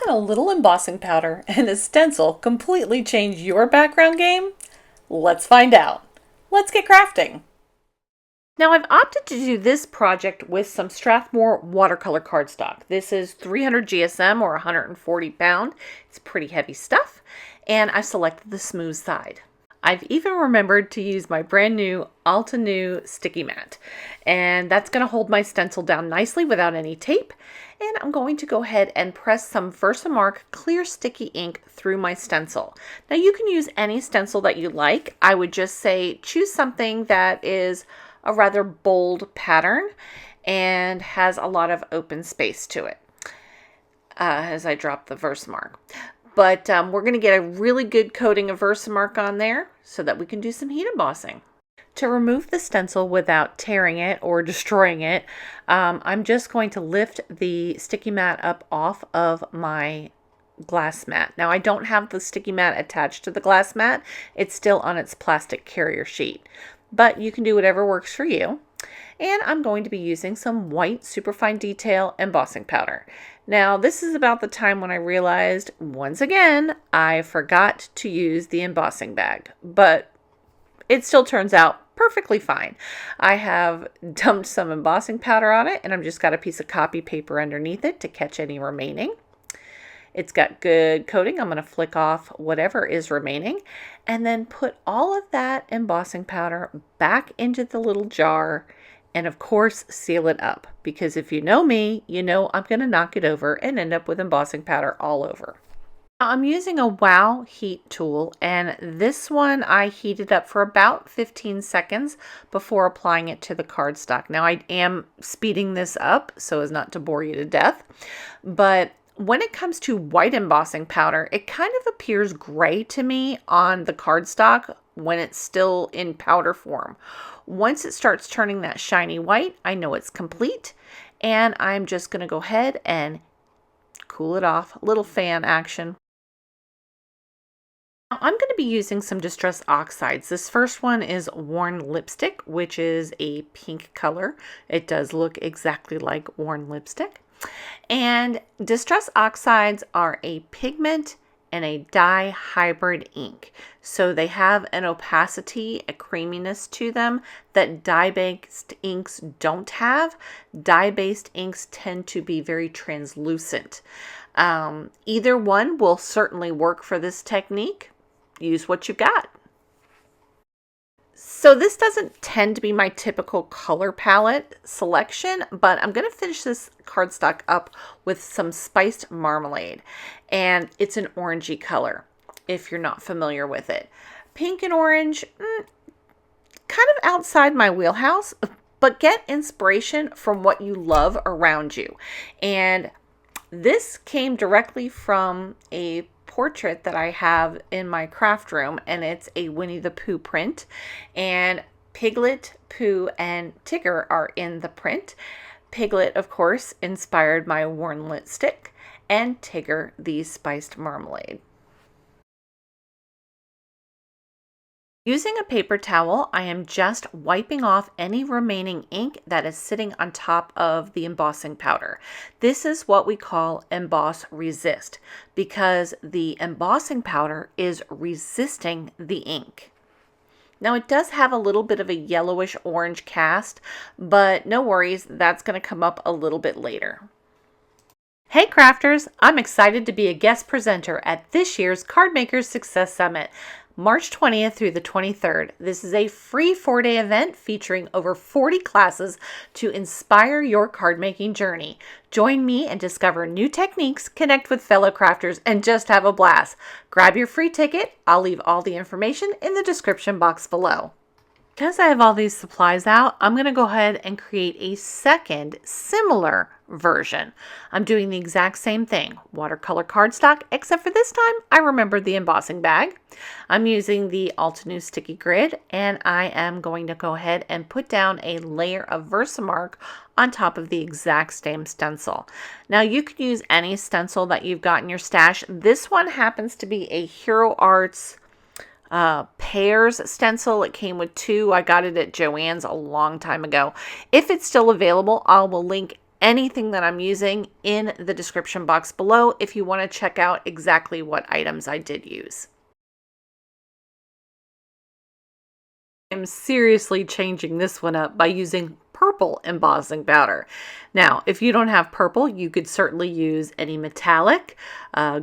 Can a little embossing powder and a stencil completely change your background game? Let's find out. Let's get crafting. Now I've opted to do this project with some Strathmore watercolor cardstock. This is 300 GSM or 140 pound. It's pretty heavy stuff, and I selected the smooth side. I've even remembered to use my brand new Altenew sticky mat, and that's going to hold my stencil down nicely without any tape. And I'm going to go ahead and press some Versamark clear sticky ink through my stencil. Now you can use any stencil that you like. I would just say choose something that is a rather bold pattern and has a lot of open space to it as I drop the Versamark. But we're going to get a really good coating of Versamark on there so that we can do some heat embossing. To remove the stencil without tearing it or destroying it, I'm just going to lift the sticky mat up off of my glass mat. Now I don't have the sticky mat attached to the glass mat. It's still on its plastic carrier sheet, but you can do whatever works for you. And I'm going to be using some white superfine detail embossing powder. Now this is about the time when I realized once again I forgot to use the embossing bag, but it still turns out perfectly fine. I have dumped some embossing powder on it, and I've just got a piece of copy paper underneath it to catch any remaining. It's got good coating. I'm going to flick off whatever is remaining and then put all of that embossing powder back into the little jar and of course seal it up, because if you know me, you know I'm going to knock it over and end up with embossing powder all over. I'm using a Wow heat tool, and this one I heated up for about 15 seconds before applying it to the cardstock. Now I am speeding this up so as not to bore you to death, but when it comes to white embossing powder, it kind of appears gray to me on the cardstock when it's still in powder form. Once it starts turning that shiny white, I know it's complete, and I'm just going to go ahead and cool it off. A little fan action. I'm going to be using some Distress Oxides. This first one is Worn Lipstick, which is a pink color. It does look exactly like worn lipstick. And Distress Oxides are a pigment and a dye hybrid ink. So they have an opacity, a creaminess to them that dye-based inks don't have. Dye-based inks tend to be very translucent. Either one will certainly work for this technique. Use what you've got. So this doesn't tend to be my typical color palette selection, but I'm going to finish this cardstock up with some spiced marmalade, and it's an orangey color if you're not familiar with it. Pink and orange, kind of outside my wheelhouse, but get inspiration from what you love around you. And this came directly from a portrait that I have in my craft room, and it's a Winnie the Pooh print, and Piglet, Pooh, and Tigger are in the print. Piglet, of course, inspired my worn lipstick, and Tigger, the spiced marmalade. Using a paper towel, I am just wiping off any remaining ink that is sitting on top of the embossing powder. This is what we call emboss resist, because the embossing powder is resisting the ink. Now it does have a little bit of a yellowish orange cast, but no worries, that's going to come up a little bit later. Hey crafters, I'm excited to be a guest presenter at this year's Card Makers Success Summit, March 20th through the 23rd. This is a free 4-day event featuring over 40 classes to inspire your card making journey. Join me and discover new techniques, connect with fellow crafters, and just have a blast. Grab your free ticket. I'll leave all the information in the description box below. Because I have all these supplies out, I'm going to go ahead and create a second similar version. I'm doing the exact same thing, watercolor cardstock, except for this time I remembered the embossing bag. I'm using the Altenew sticky grid, and I am going to go ahead and put down a layer of Versamark on top of the exact same stencil. Now you could use any stencil that you've got in your stash. This one happens to be a Hero Arts Pears stencil. It came with two. I got it at Joann's a long time ago. If it's still available, I will link anything that I'm using in the description box below if you want to check out exactly what items I did use. I'm seriously changing this one up by using purple embossing powder. Now, if you don't have purple, you could certainly use any metallic,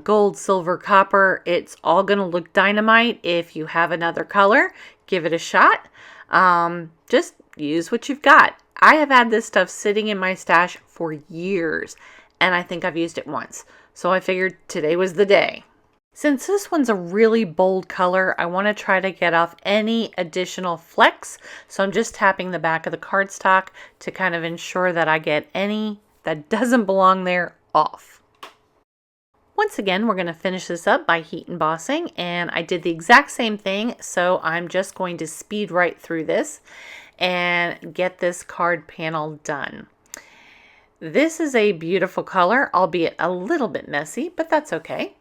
gold, silver, copper. It's all going to look dynamite. If you have another color, give it a shot. Just use what you've got. I have had this stuff sitting in my stash for years, and I think I've used it once. So I figured today was the day. Since this one's a really bold color, I want to try to get off any additional flecks. So I'm just tapping the back of the cardstock to kind of ensure that I get any that doesn't belong there off. Once again, we're going to finish this up by heat embossing, and I did the exact same thing. So I'm just going to speed right through this and get this card panel done. This is a beautiful color, albeit a little bit messy, but that's okay.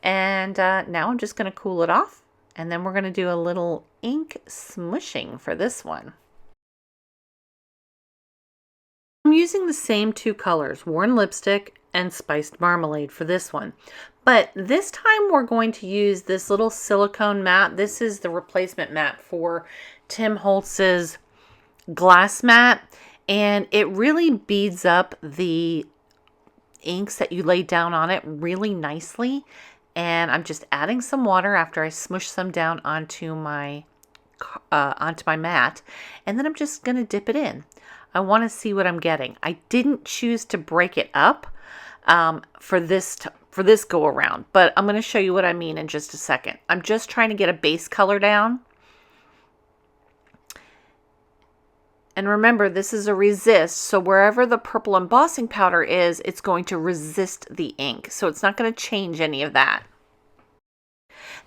And now I'm just going to cool it off, and then we're going to do a little ink smooshing for this one. I'm using the same two colors, Worn Lipstick and Spiced Marmalade for this one. But this time we're going to use this little silicone mat. This is the replacement mat for Tim Holtz's glass mat, and it really beads up the inks that you lay down on it really nicely. And I'm just adding some water after I smush some down onto my mat, and then I'm just going to dip it in. I want to see what I'm getting. I didn't choose to break it up for this go around, but I'm going to show you what I mean in just a second. I'm just trying to get a base color down. And remember, this is a resist, so wherever the purple embossing powder is, it's going to resist the ink. So it's not going to change any of that.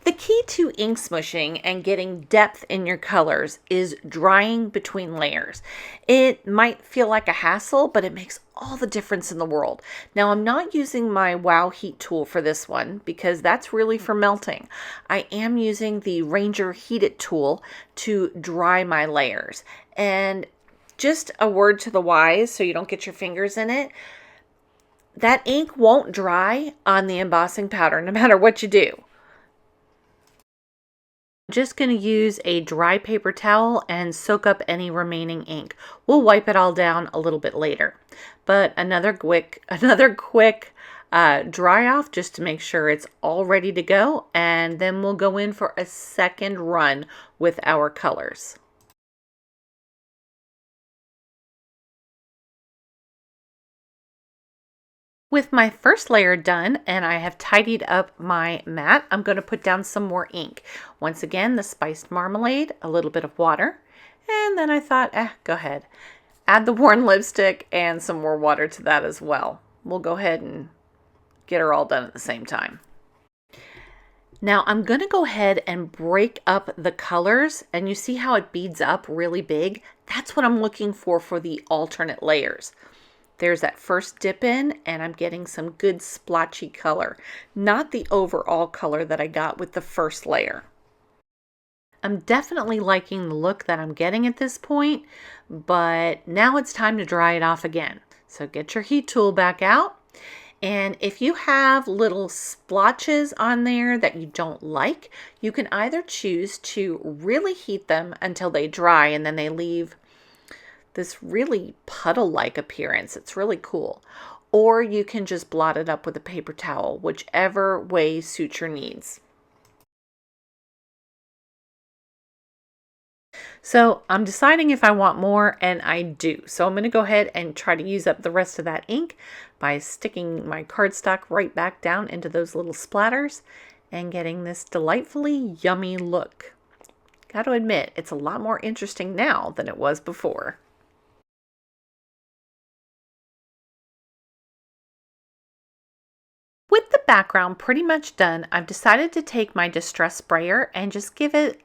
The key to ink smooshing and getting depth in your colors is drying between layers. It might feel like a hassle, but it makes all the difference in the world. Now, I'm not using my Wow heat tool for this one because that's really for melting. I am using the Ranger heated tool to dry my layers. And just a word to the wise so you don't get your fingers in it. That ink won't dry on the embossing powder no matter what you do. I'm just going to use a dry paper towel and soak up any remaining ink. We'll wipe it all down a little bit later. But another quick dry off just to make sure it's all ready to go. And then we'll go in for a second run with our colors. With my first layer done and I have tidied up my mat, I'm going to put down some more ink. Once again, the Spiced Marmalade, a little bit of water, and then I thought, go ahead. Add the Worn Lipstick and some more water to that as well. We'll go ahead and get her all done at the same time. Now I'm going to go ahead and break up the colors, and you see how it beads up really big? That's what I'm looking for the alternate layers. There's that first dip in, and I'm getting some good splotchy color, not the overall color that I got with the first layer. I'm definitely liking the look that I'm getting at this point, but now it's time to dry it off again. So get your heat tool back out, and if you have little splotches on there that you don't like, you can either choose to really heat them until they dry and then they leave this really puddle-like appearance. It's really cool. Or you can just blot it up with a paper towel, whichever way suits your needs. So I'm deciding if I want more, and I do. So I'm going to go ahead and try to use up the rest of that ink by sticking my cardstock right back down into those little splatters and getting this delightfully yummy look. Got to admit, it's a lot more interesting now than it was before. With the background pretty much done, I've decided to take my distress sprayer and just give it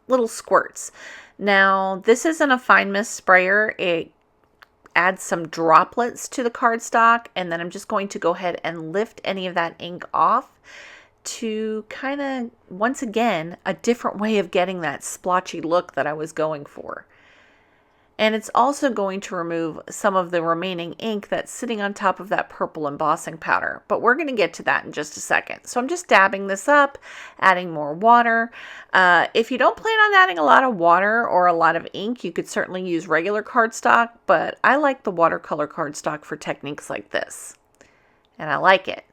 little squirts. Now, this isn't a fine mist sprayer. It adds some droplets to the cardstock, and then I'm just going to go ahead and lift any of that ink off to kind of, once again, a different way of getting that splotchy look that I was going for. And it's also going to remove some of the remaining ink that's sitting on top of that purple embossing powder. But we're going to get to that in just a second. So I'm just dabbing this up, adding more water. If you don't plan on adding a lot of water or a lot of ink, you could certainly use regular cardstock, but I like the watercolor cardstock for techniques like this. And I like it.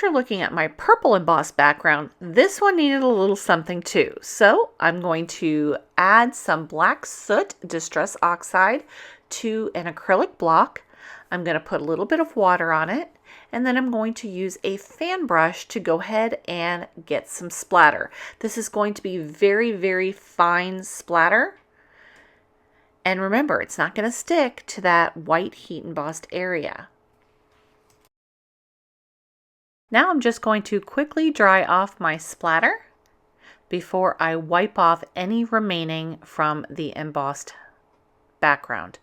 After looking at my purple embossed background, this one needed a little something too. So I'm going to add some black soot distress oxide to an acrylic block. I'm going to put a little bit of water on it, and then I'm going to use a fan brush to go ahead and get some splatter. This is going to be very, very fine splatter. And remember, it's not going to stick to that white heat embossed area. Now I'm just going to quickly dry off my splatter before I wipe off any remaining from the embossed background.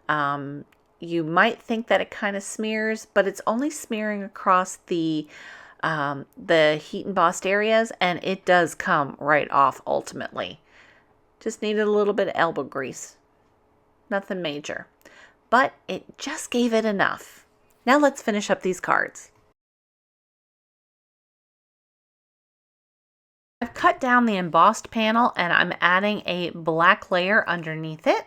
You might think that it kind of smears, but it's only smearing across the heat embossed areas, and it does come right off ultimately. Just needed a little bit of elbow grease. Nothing major, but it just gave it enough. Now let's finish up these cards. I've cut down the embossed panel and I'm adding a black layer underneath it.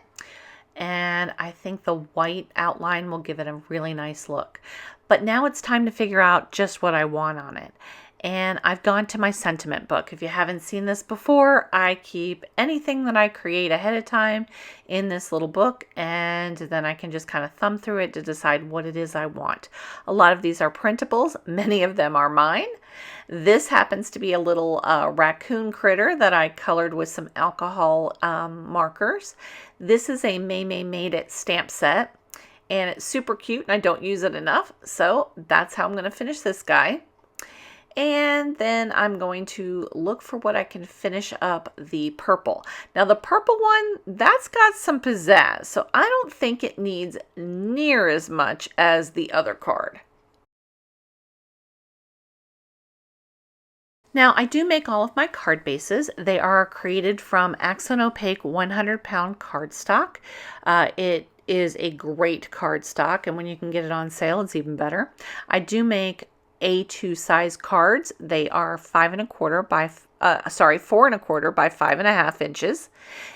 And I think the white outline will give it a really nice look. But now it's time to figure out just what I want on it. And I've gone to my sentiment book. If you haven't seen this before, I keep anything that I create ahead of time in this little book, and then I can just kind of thumb through it to decide what it is I want. A lot of these are printables. Many of them are mine. This happens to be a little raccoon critter that I colored with some alcohol markers. This is a May Made It stamp set, and it's super cute, and I don't use it enough, so that's how I'm going to finish this guy. And then I'm going to look for what I can finish up the purple. Now the purple one, that's got some pizzazz, so I don't think it needs near as much as the other card. Now I do make all of my card bases. They are created from Accent Opaque 100-pound cardstock. It is a great cardstock, and when you can get it on sale, it's even better. I do make A2 size cards. They are 4 1/4 by 5.5 inches,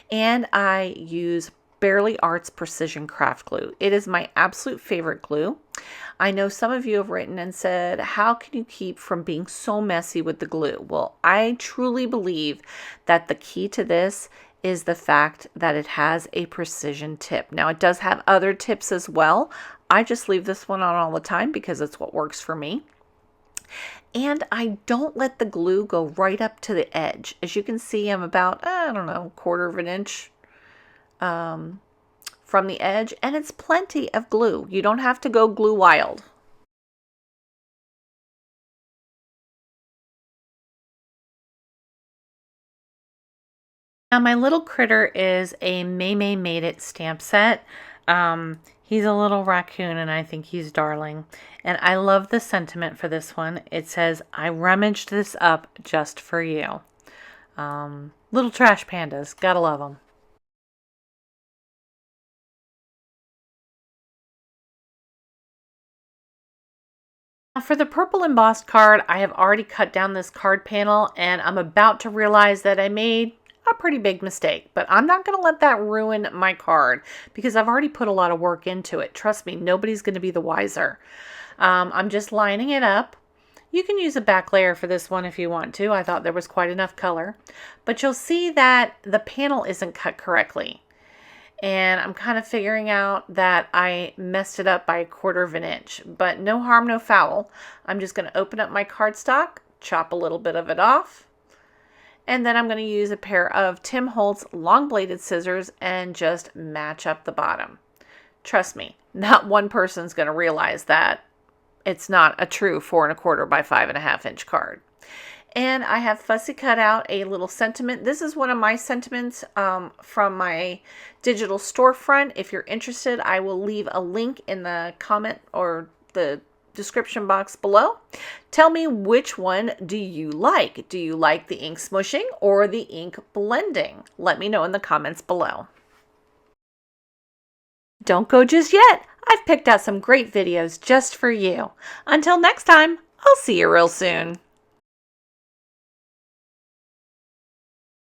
and I use Barely Arts Precision Craft Glue. It is my absolute favorite glue. I know some of you have written and said, how can you keep from being so messy with the glue? Well, I truly believe that the key to this is the fact that it has a precision tip. Now it does have other tips as well. I just leave this one on all the time because it's what works for me. And I don't let the glue go right up to the edge. As you can see, I'm about, I don't know, 1/4 inch from the edge, and it's plenty of glue. You don't have to go glue wild. Now my little critter is a May Made It stamp set. He's a little raccoon and I think he's darling. And I love the sentiment for this one. It says, I rummaged this up just for you. Little trash pandas, gotta love them. Now for the purple embossed card, I have already cut down this card panel and I'm about to realize that I made a pretty big mistake, but I'm not going to let that ruin my card because I've already put a lot of work into it. Trust me, nobody's going to be the wiser. I'm just lining it up. You can use a back layer for this one if you want to. I thought there was quite enough color, but you'll see that the panel isn't cut correctly. And I'm kind of figuring out that I messed it up by 1/4 inch, but no harm, no foul. I'm just going to open up my cardstock, chop a little bit of it off, and then I'm going to use a pair of Tim Holtz long bladed scissors and just match up the bottom. Trust me, not one person's going to realize that it's not a true 4 1/4 by 5.5 inch card. And I have fussy cut out a little sentiment. This is one of my sentiments from my digital storefront. If you're interested, I will leave a link in the comment or the description box below. Tell me, which one do you like? Do you like the ink smooshing or the ink blending? Let me know in the comments below. Don't go just yet. I've picked out some great videos just for you. Until next time, I'll see you real soon.